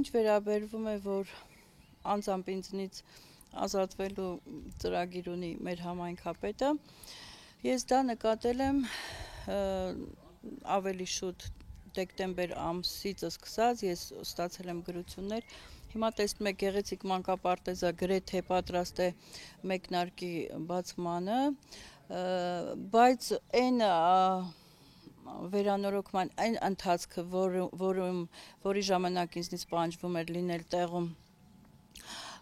Ինչ վերաբերվում է, որ անձամբ ինձնից ազատվելու ծրագիր ունի մեր համայնքապետը, ես դա նկատել եմ ավելի շուտ դեկտեմբեր ամսից սկսած, ես ստացել եմ գրություններ, հիմա տեսնում եք գեղեցիկ մանկապարտեզը գրեթե պատրաստ է մեկնարկի բացմանը, բայց այն վերանորոգման այն ընթացքը, որի ժամանակ ինձնից պահանջվում էր լինել տեղում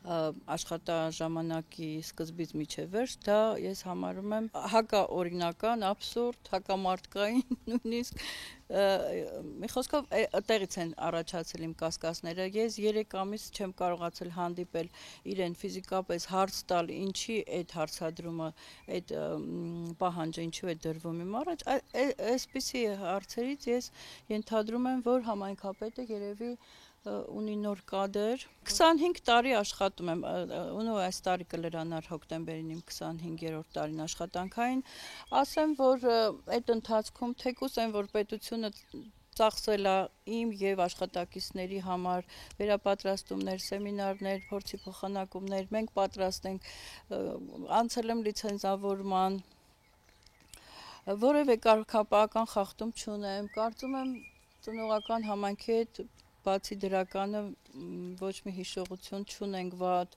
աշխատաժամանակի սկզբից մինչև վերջ, դա ես համարում եմ հակաօրինական, աբսուրդ, հակամարտկային նույնիսկ, մի խոսքով այդտեղից են առաջացել իմ կասկածները, ես 3 ամիս չեմ կարողացել հանդիպել իրեն ֆիզիկապես հարց տալ, ինչի այդ հարցադրումը, այդ պահանջը ինչու է դրվում իմ առաջ, այսպիսի հարցերից ես ենթադրում եմ, որ համայնքապետը երևի ունի նոր կադր, 25 տարի աշխատում եմ, ու այս տարի կլրանար հոկտեմբերին իմ 25-րդ տարին աշխատանքային, ասեմ, որ այդ ընթացքում թեկուզ այն, որ պետությունը ծախսել է իմ եւ աշխատակիցների համար վերապատրաստումներ, սեմինարներ, փորձի փոխանակումներ, մենք պատրաստ ենք, անցել եմ լիցենզավորման, որևէ կարգապահական խախտում չունեմ, կարծում եմ ծնողական համայնքի հետ բացի դրականը ոչ մի հիշողություն չունենք վատ,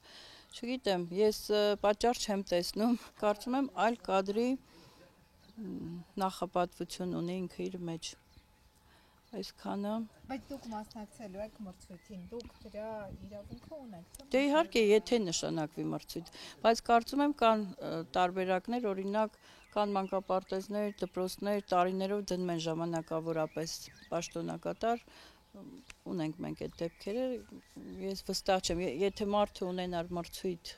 չգիտեմ, ես պատճառ չեմ տեսնում, կարծում եմ այլ կադրի նախապատվություն ունի ինքը իր մեջ, այսքանը։ Բայց դուք մասնակցելու եք մրցույթին, դուք դրա իրավունքը ունեք, թե՞։ Դե իհարկե, եթե նշանակվի մրցույթ, բայց կարծում եմ կան տարբերակներ, օրինակ կան մանկապարտեզներ, դպրոցներ, տարիներով դնում են ժամանակավորապես պաշտոնակատար, ունենք մենք այդ դեպքերը, ես վստահ չեմ, եթե մարդը ունենար մրցույթ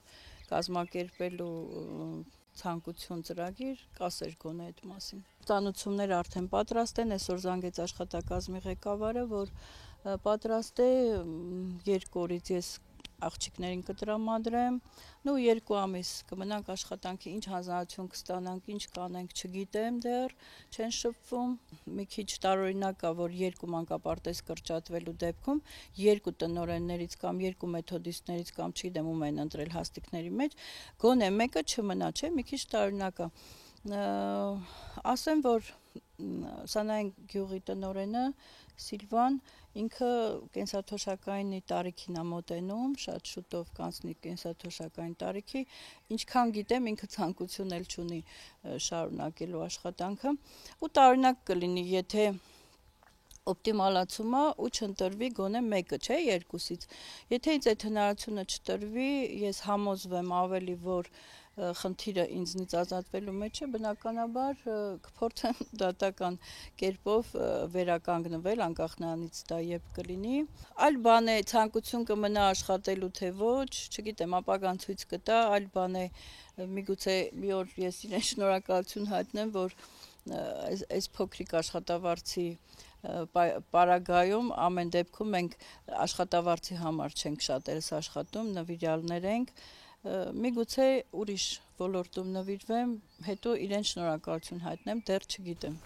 կազմակերպելու ցանկություն ծրագիր, կասեր գոնե այդ մասին։ Ծանուցումները արդեն պատրաստ են, այսօր զանգեց աշխատակազմի ղեկավարը, որ պատրաստ է 2 օրից ես աղջիկներին կտրամադրեմ, 2 ամիս կմնանք աշխատանքի, ինչ հանձնարարություն կստանանք, ինչ կանենք, չգիտեմ դեռ, չեն շփվում, մի քիչ տարօրինակ է, որ 2 մանկապարտեզ կրճատվելու դեպքում 2 տնօրեններից կամ 2 մեթոդիստներից կամ չգիտեմ ում են ընտրել հաստիկների մեջ, գոնե մեկը չմնա, չէ, մի քիչ տարօրինակ է, ասեմ, որ Սանային գյուղի տնօրենը Սիլվան, ինքը կենսաթոշակայինի տարիքին է մոտենում, շատ շուտով կանցնի կենսաթոշակային տարիքի, ինչքան գիտեմ, ինքը ցանկություն էլ չունի շարունակելու աշխատանքը, ու տարօրինակ կլինի, եթե օպտիմալացումը ու չընտրվի գոնե մեկը, չէ, 2-ից, եթե ինձ այդ հնարավորությունը չտրվի, ես համոզվեմ ավելի, որ խնդիրը ինձնից ազատվելու մեջ է, բնականաբար կփորձեմ դատական կերպով վերականգնվել, անկախ նրանից դա երբ կլինի, այլ բան է ցանկություն կմնա աշխատելու թե ոչ, չգիտեմ, ապագան ցույց կտա, այլ բան է միգուցե մի օր ես իրեն շնորհակալություն հայտնեմ, որ այս փոքրիկ աշխատավարձի պարագայում ամեն դեպքում մենք աշխատավարձի համար չենք շատերս աշխատում, նվիրյալներ ենք, միգուցե ուրիշ ոլորտում նվիրվեմ, հետո իրեն շնորհակալություն հայտնեմ, դեռ չգիտեմ։